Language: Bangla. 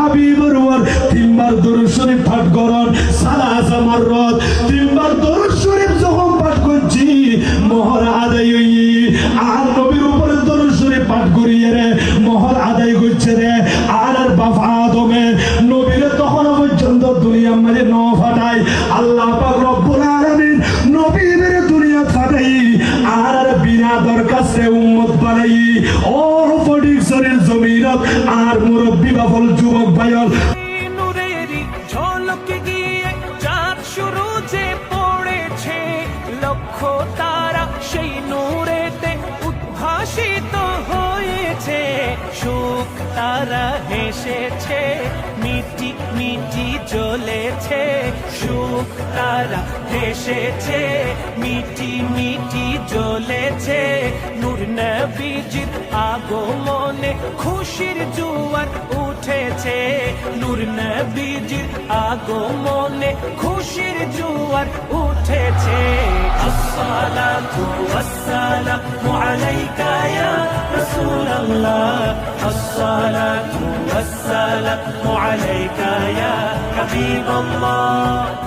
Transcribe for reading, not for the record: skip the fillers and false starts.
হাবিবের উপর তিনবার দরুদ শরীফ পাঠ করুন সালাসা মাররাত তিনবার দরুদ শরীফ যখন পাঠ করছি মোহর আদায় হই আর নবীর উপরে দরুদ শরীফ পাঠ করিয়ে রে মোহর আদায় করছে রে আর বাবা আদমে নবীর তখন পর্যন্ত দুনিয়া মাঝে ন ফাটায় আল্লাহ পাক রব্বুল আলামিন নবীর দুনিয়া ফাটাই আর বিনা দরকারে উম্মত বানাই ও ফটিকছড়ির জমিনত আর মুরব্বী বাবল যুবক ভাইল নূরেরই ঝলক গিয়ে চাঁদ শুরু যে পড়েছে লক্ষ তারা সেই নূরেতে উদ্ভাসিত হয়েছে সুখ তারা হেসেছে মিটি মিটি জ্বলেছে সুখ তারা হেসেছে মিটি মিটি জ্বলেছে নূর নবীজির আগমনে খুশির জোয়ার উঠেছে নূর নবীজির আগমনে খুশির জোয়ার উঠেছে আসসালাতু ওয়াসসালামু আলাইকা ইয়া রাসূলুল্লাহ আসসালাতু ওয়াসসালামু আলাইকা ইয়া হাবিবাল্লাহ